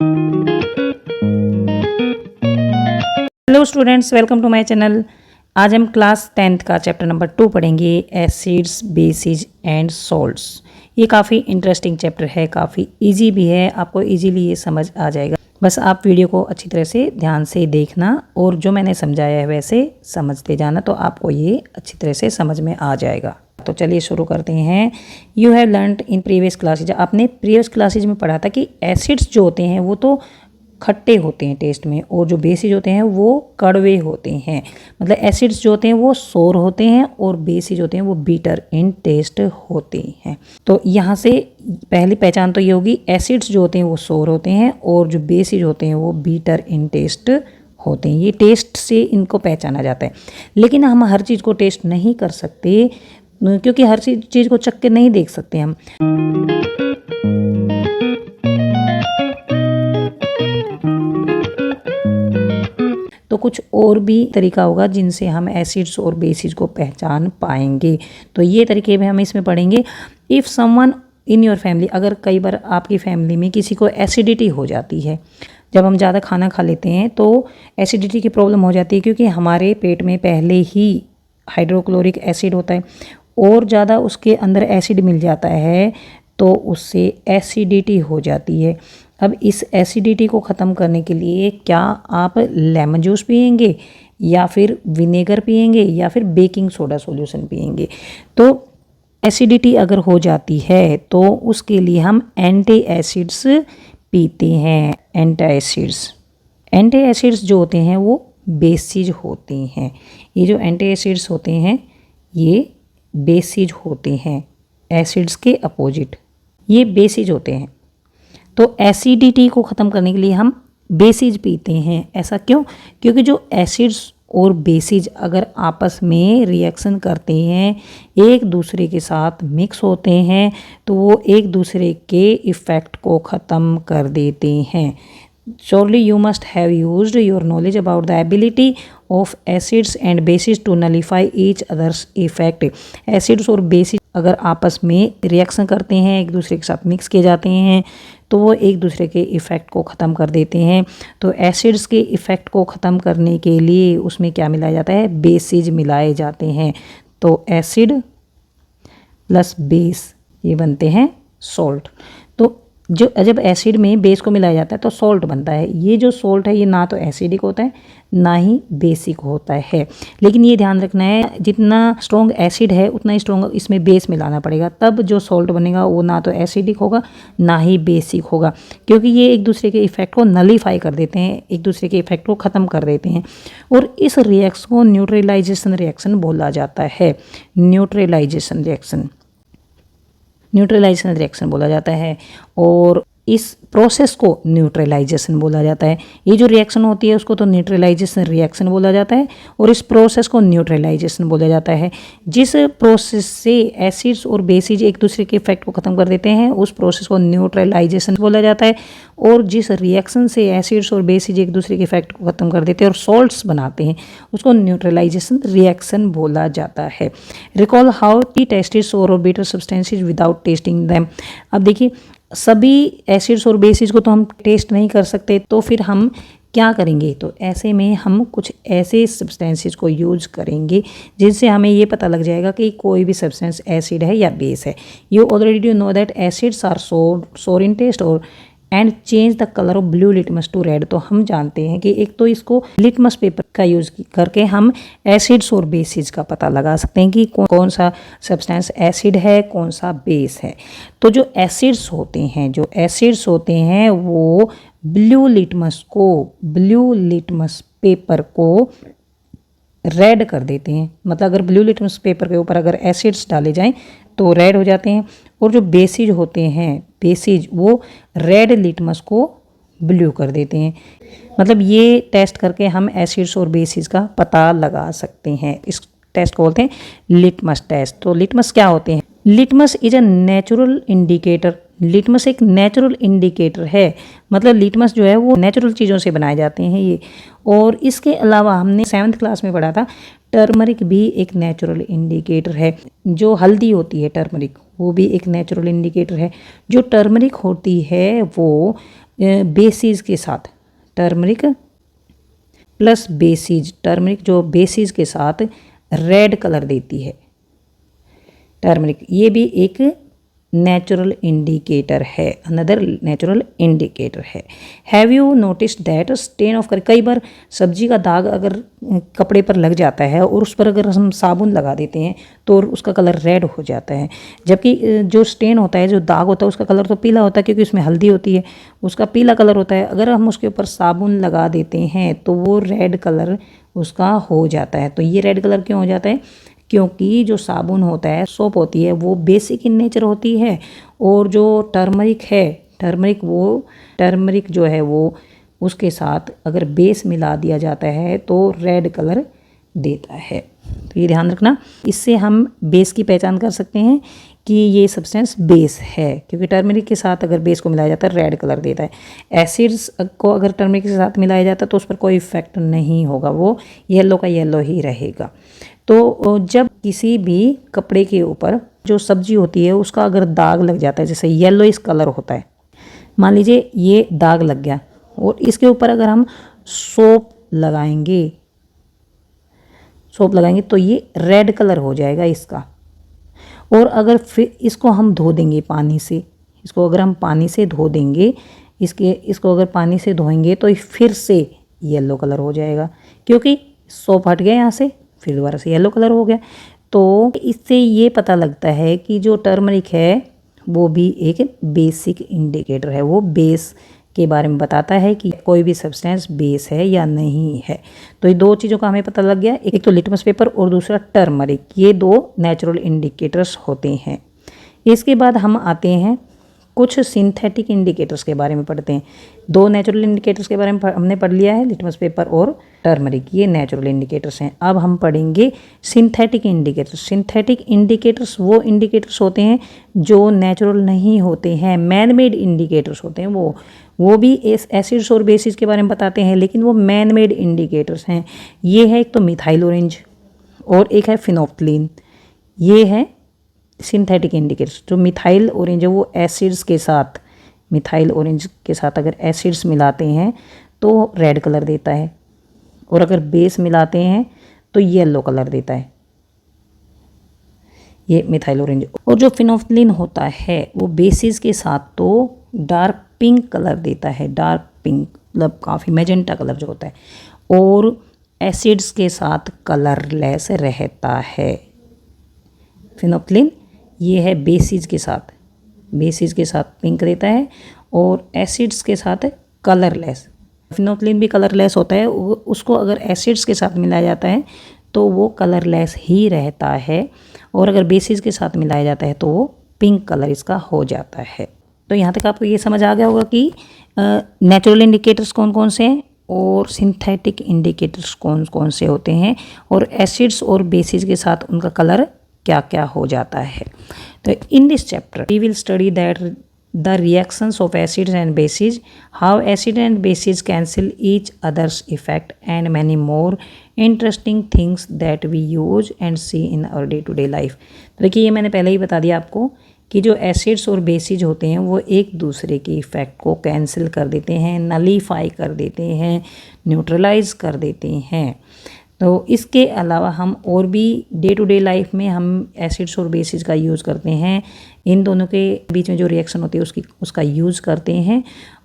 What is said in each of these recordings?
Hello students, welcome to my channel. आज हम class 10th का चैप्टर नंबर 2 पढ़ेंगे, एसिड्स, बेसिस एंड सॉल्ट्स। ये काफ़ी इंटरेस्टिंग चैप्टर है, काफ़ी इजी भी है, आपको इजीली ये समझ आ जाएगा। बस आप वीडियो को अच्छी तरह से ध्यान से देखना और जो मैंने समझाया है वैसे समझते जाना, तो आपको ये अच्छी तरह से समझ में आ जाएगा। तो चलिए शुरू करते हैं। You have learned in previous classes, आपने प्रीवियस क्लासेज में पढ़ा था कि एसिड्स जो होते हैं वो तो खट्टे होते हैं टेस्ट में, और जो बेसिस होते हैं वो कड़वे होते हैं। मतलब एसिड्स जो होते हैं वो सोर होते हैं और बेसिस होते हैं वो बीटर इन टेस्ट होते हैं। तो यहाँ से पहली पहचान तो ये होगी, एसिड्स जो होते हैं वो सोर होते हैं और जो बेसिस होते हैं वो बीटर इन टेस्ट होते हैं। ये टेस्ट से इनको पहचाना जाता है। लेकिन हम हर चीज़ को टेस्ट नहीं कर सकते, क्योंकि हर चीज़ को चख के नहीं देख सकते हम। तो कुछ और भी तरीका होगा जिनसे हम एसिड्स और बेसिस को पहचान पाएंगे। तो ये तरीके भी हम इसमें पढ़ेंगे। If someone in your family, अगर कई बार आपकी फैमिली में किसी को एसिडिटी हो जाती है, जब हम ज़्यादा खाना खा लेते हैं तो एसिडिटी की प्रॉब्लम हो जाती है, क्योंकि हमारे पेट में पहले ही हाइड्रोक्लोरिक एसिड होता है और ज़्यादा उसके अंदर एसिड मिल जाता है तो उससे एसिडिटी हो जाती है। अब इस एसिडिटी को ख़त्म करने के लिए क्या आप लेमन जूस पिएंगे या फिर विनेगर पिएंगे या फिर बेकिंग सोडा सॉल्यूशन पिएंगे? तो एसिडिटी अगर हो जाती है तो उसके लिए हम एंटी एसिड्स पीते हैं। एंटी एसिड्स जो होते हैं वो बेसिज होते हैं। ये जो एंटी एसिड्स होते हैं ये बेसिज होते हैं, एसिड्स के अपोजिट ये बेसिज होते हैं। तो एसिडिटी को ख़त्म करने के लिए हम बेसिज पीते हैं। ऐसा क्यों? क्योंकि जो एसिड्स और बेसिज अगर आपस में रिएक्शन करते हैं, एक दूसरे के साथ मिक्स होते हैं, तो वो एक दूसरे के इफ़ेक्ट को ख़त्म कर देते हैं। Surely you must have used your knowledge about the ability of acids and bases to nullify each other's effect. Acids और बेसिस अगर आपस में रिएक्शन करते हैं, एक दूसरे के साथ मिक्स किए जाते हैं, तो वो एक दूसरे के इफ़ेक्ट को ख़त्म कर देते हैं। तो एसिड्स के इफ़ेक्ट को ख़त्म करने के लिए उसमें क्या मिलाया जाता है? बेसिज मिलाए जाते हैं। तो एसिड प्लस बेस ये बनते हैं सॉल्ट। तो जब एसिड में बेस को मिलाया जाता है तो सॉल्ट बनता है। ये जो सॉल्ट है ये ना तो एसिडिक होता है ना ही बेसिक होता है। लेकिन ये ध्यान रखना है, जितना स्ट्रॉन्ग एसिड है उतना ही स्ट्रॉन्ग इसमें बेस मिलाना पड़ेगा, तब जो सॉल्ट बनेगा वो ना तो एसिडिक होगा ना ही बेसिक होगा, क्योंकि ये एक दूसरे के इफेक्ट को नलीफाई कर देते हैं, एक दूसरे के इफेक्ट को ख़त्म कर देते हैं। और इस रिएक्शन को न्यूट्रलाइजेशन रिएक्शन बोला जाता है। न्यूट्रलाइजेशन रिएक्शन बोला जाता है और इस प्रोसेस को न्यूट्रलाइजेशन बोला जाता है। ये जो रिएक्शन होती है उसको तो न्यूट्रलाइजेशन रिएक्शन बोला जाता है और इस प्रोसेस को न्यूट्रलाइजेशन बोला जाता है। जिस प्रोसेस से एसिड्स और बेसिज एक दूसरे के इफेक्ट को ख़त्म कर देते हैं उस प्रोसेस को न्यूट्रलाइजेशन बोला जाता है, और जिस रिएक्शन से एसिड्स और बेसिज एक दूसरे के इफेक्ट को ख़त्म कर देते हैं और सॉल्ट्स बनाते हैं उसको न्यूट्रलाइजेशन रिएक्शन बोला जाता है। Recall how T tasted sour और bitter substances without tasting them. अब देखिए, सभी एसिड्स और बेसिस को तो हम टेस्ट नहीं कर सकते, तो फिर हम क्या करेंगे? तो ऐसे में हम कुछ ऐसे सब्सटेंसेस को यूज करेंगे जिनसे हमें ये पता लग जाएगा कि कोई भी सब्सटेंस एसिड है या बेस है। You already know that acids are sour in taste और and change the colour of blue litmus to red. तो हम जानते हैं कि एक तो इसको लिटमस पेपर का यूज़ करके हम एसिड्स और बेसिस का पता लगा सकते हैं कि कौन सा सब्सटेंस एसिड है कौन सा बेस है। तो जो एसिड्स होते हैं वो ब्लू लिटमस पेपर को रेड कर देते हैं। मतलब अगर ब्लू लिटमस पेपर के ऊपर अगर एसिड्स डाले जाएं तो रेड हो जाते हैं, और जो बेसिज होते हैं वो रेड लिटमस को ब्लू कर देते हैं। मतलब ये टेस्ट करके हम एसिड्स और बेसिस का पता लगा सकते हैं। इस टेस्ट को बोलते हैं लिटमस टेस्ट। तो लिटमस क्या होते हैं? Litmus is a natural indicator. Litmus एक नेचुरल इंडिकेटर है, मतलब लिटमस जो है वो नेचुरल चीज़ों से बनाए जाते हैं ये। और इसके अलावा हमने 7th क्लास में पढ़ा था टर्मरिक भी एक नेचुरल इंडिकेटर है। जो हल्दी होती है टर्मरिक, वो भी एक नेचुरल इंडिकेटर है। जो टर्मरिक होती है वो बेसिस के साथ, टर्मरिक प्लस बेसिज, टर्मरिक जो बेसिज के साथ रेड कलर देती है टर्मरिक, ये भी एक नेचुरल इंडिकेटर है, अनदर नेचुरल इंडिकेटर है। Have you noticed that stain of curry, कई बार सब्जी का दाग अगर कपड़े पर लग जाता है और उस पर अगर हम साबुन लगा देते हैं तो उसका कलर रेड हो जाता है, जबकि जो स्टेन होता है, जो दाग होता है, उसका कलर तो पीला होता है क्योंकि उसमें हल्दी होती है, उसका पीला कलर होता है। अगर हम उसके ऊपर साबुन लगा देते हैं तो वो रेड कलर उसका हो जाता है। तो ये रेड कलर क्यों हो जाता है? क्योंकि जो साबुन होता है, सोप होती है, वो बेसिक इन नेचर होती है, और जो टर्मरिक है, टर्मरिक जो है वो उसके साथ अगर बेस मिला दिया जाता है तो रेड कलर देता है। तो ये ध्यान रखना, इससे हम बेस की पहचान कर सकते हैं कि ये सब्सटेंस बेस है, क्योंकि टर्मरिक के साथ अगर बेस को मिलाया जाता है रेड कलर देता है। एसिड्स को अगर टर्मरिक के साथ मिलाया जाता है तो उस पर कोई इफेक्ट नहीं होगा, वो येलो का येलो ही रहेगा। तो जब किसी भी कपड़े के ऊपर जो सब्जी होती है उसका अगर दाग लग जाता है, जैसे येलोइश कलर होता है, मान लीजिए ये दाग लग गया और इसके ऊपर अगर हम सोप लगाएंगे तो ये रेड कलर हो जाएगा इसका। और अगर फिर इसको हम धो देंगे पानी से, इसको अगर हम पानी से धो देंगे, इसको अगर पानी से धोएंगे तो फिर से येलो कलर हो जाएगा, क्योंकि सोप हट गया यहाँ से, फिर दोबारा से येलो कलर हो गया। तो इससे ये पता लगता है कि जो टर्मरिक है वो भी एक बेसिक इंडिकेटर है, वो बेस के बारे में बताता है कि कोई भी सब्सटेंस बेस है या नहीं है। तो ये दो चीज़ों का हमें पता लग गया, एक तो लिटमस पेपर और दूसरा टर्मरिक, ये दो नेचुरल इंडिकेटर्स होते हैं। इसके बाद हम आते हैं कुछ सिंथेटिक इंडिकेटर्स के बारे में पढ़ते हैं। दो नेचुरल इंडिकेटर्स के बारे में हमने पढ़ लिया है, लिटमस पेपर और टर्मरिक, ये नेचुरल इंडिकेटर्स हैं। अब हम पढ़ेंगे सिंथेटिक इंडिकेटर्स। सिंथेटिक इंडिकेटर्स वो इंडिकेटर्स होते हैं जो नेचुरल नहीं होते हैं, मैन मेड इंडिकेटर्स होते हैं। वो भी एसिड्स और बेसिस के बारे में बताते हैं, लेकिन वो मैन मेड इंडिकेटर्स हैं। ये है एक तो मिथाइल ऑरेंज और एक है फिनोप्थलीन, ये है सिंथेटिक इंडिकेटर्स। जो मिथाइल ऑरेंज है वो एसिड्स के साथ, मिथाइल ऑरेंज के साथ अगर एसिड्स मिलाते हैं तो रेड कलर देता है, और अगर बेस मिलाते हैं तो येलो कलर देता है, ये मिथाइल ऑरेंज। और जो फिनोप्थलीन होता है वो बेसिस के साथ तो डार्क पिंक कलर देता है, डार्क पिंक मतलब काफ़ी मैजेंटा कलर जो होता है, और एसिड्स के साथ कलरलेस रहता है। फिनोप्थलीन ये है बेसिस के साथ पिंक देता है और एसिड्स के साथ कलरलेस। फिनोप्थलीन भी कलरलेस होता है, उसको अगर एसिड्स के साथ मिलाया जाता है तो वो कलरलेस ही रहता है, और अगर बेसिस के साथ मिलाया जाता है तो वो पिंक कलर इसका हो जाता है। तो यहाँ तक आपको ये समझ आ गया होगा कि नेचुरल इंडिकेटर्स कौन कौन से हैं और सिंथेटिक इंडिकेटर्स कौन कौन से होते हैं, और एसिड्स और बेसिस के साथ उनका कलर क्या क्या हो जाता है। तो in this chapter we will study that the reactions of acids and bases, how acid and bases cancel each other's effect, and many more interesting things that we use and see in our day to day life। तो देखिए ये मैंने पहले ही बता दिया आपको कि जो एसिड्स और बेसिज होते हैं वो एक दूसरे के इफ़ेक्ट को कैंसिल कर देते हैं, नलीफाई कर देते हैं, न्यूट्रलाइज कर देते हैं। तो इसके अलावा हम और भी डे टू डे लाइफ में हम एसिड्स और बेसिस का यूज़ करते हैं, इन दोनों के बीच में जो रिएक्शन होती है उसका यूज़ करते हैं,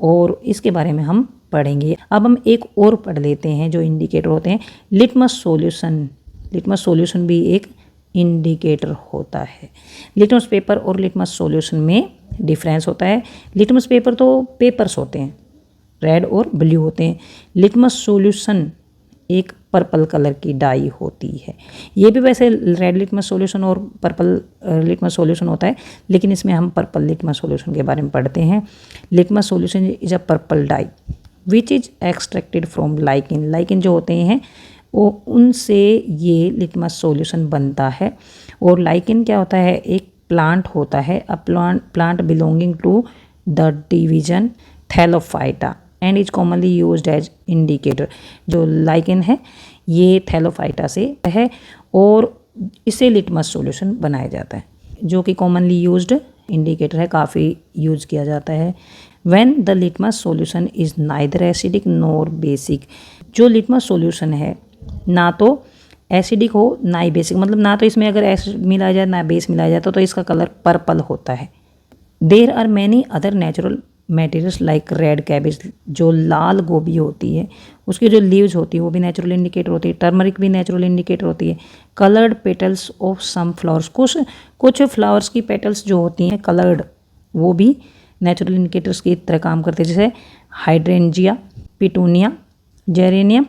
और इसके बारे में हम पढ़ेंगे। अब हम एक और पढ़ लेते हैं जो इंडिकेटर होते हैं। लिटमस सॉल्यूशन भी एक इंडिकेटर होता है। लिटमस पेपर और लिटमस सॉल्यूशन में डिफरेंस होता है। लिटमस पेपर तो पेपर्स होते हैं, रेड और ब्लू होते हैं। लिटमस सॉल्यूशन एक पर्पल कलर की डाई होती है। ये भी वैसे रेड लिटमस सॉल्यूशन और पर्पल लिटमस सॉल्यूशन होता है, लेकिन इसमें हम पर्पल लिटमस सॉल्यूशन के बारे में पढ़ते हैं। Litmus solution is a purple dye which is extracted from lichen. Lichen जो होते हैं वो उनसे ये लिटमस सॉल्यूशन बनता है। और लाइकिन क्या होता है? एक प्लांट होता है, a plant belonging to the division thallophyta and is commonly used as indicator. जो लाइकेन है ये थैलोफाइटा से है और इसे लिटमस सॉल्यूशन बनाया जाता है, जो कि कॉमनली यूज्ड इंडिकेटर है, काफ़ी यूज़ किया जाता है। When the litmus solution is neither acidic nor basic. जो लिटमस सॉल्यूशन है ना तो एसिडिक हो ना ही बेसिक, मतलब ना तो इसमें अगर एसिड मिलाया जाए ना बेस मिलाया जाए तो इसका कलर पर्पल होता है। There are many other natural materials like red cabbage, जो लाल गोभी होती है उसकी जो लीव्स होती है वो भी नेचुरल इंडिकेटर होती है। टर्मरिक भी नेचुरल इंडिकेटर होती है। Coloured petals of some flowers, कुछ फ्लावर्स की पेटल्स जो होती हैं कलर्ड, वो भी नेचुरल इंडिकेटर्स की तरह काम करते हैं, जैसे hydrangea, petunia, geranium,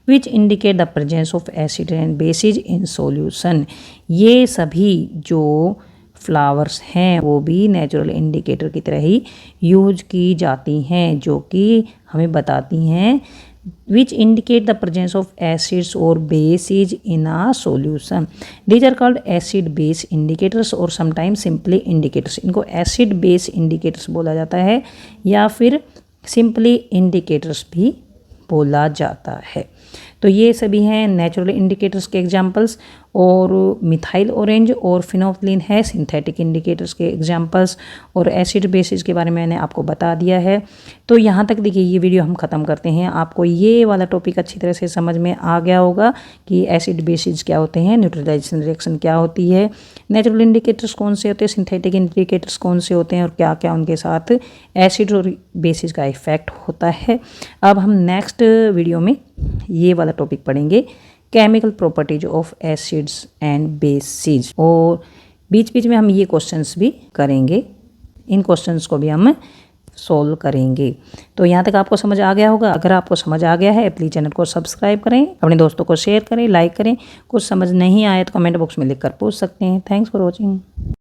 which indicate the presence of acid and bases in solution. ये सभी जो फ्लावर्स हैं वो भी नेचुरल इंडिकेटर की तरह ही यूज की जाती हैं, जो कि हमें बताती हैं which indicate the presence of acids और bases in a solution. These are called acid base indicators और समटाइम्स सिंपली इंडिकेटर्स। इनको एसिड बेस इंडिकेटर्स बोला जाता है या फिर सिंपली इंडिकेटर्स भी बोला जाता है। तो ये सभी हैं नेचुरल इंडिकेटर्स के एग्जांपल्स, और मिथाइल ऑरेंज और फिनोल्फिन है सिंथेटिक इंडिकेटर्स के एग्जांपल्स, और एसिड बेसिस के बारे में मैंने आपको बता दिया है। तो यहाँ तक देखिए ये वीडियो हम ख़त्म करते हैं। आपको ये वाला टॉपिक अच्छी तरह से समझ में आ गया होगा कि एसिड बेसिस क्या होते हैं, न्यूट्रलाइजेशन रिएक्शन क्या होती है, नेचुरल इंडिकेटर्स कौन से होते हैं, सिंथेटिक इंडिकेटर्स कौन से होते हैं, और क्या क्या उनके साथ एसिड और बेसिस का इफेक्ट होता है। अब हम नेक्स्ट वीडियो में ये वाला टॉपिक पढ़ेंगे, chemical properties of acids and bases, और बीच बीच में हम ये क्वेश्चंस भी करेंगे, इन क्वेश्चंस को भी हम सोल्व करेंगे। तो यहाँ तक आपको समझ आ गया होगा। अगर आपको समझ आ गया है प्लीज़ चैनल को सब्सक्राइब करें, अपने दोस्तों को शेयर करें, लाइक करें। कुछ समझ नहीं आए तो कमेंट बॉक्स में लिख कर पूछ सकते हैं। Thanks for watching.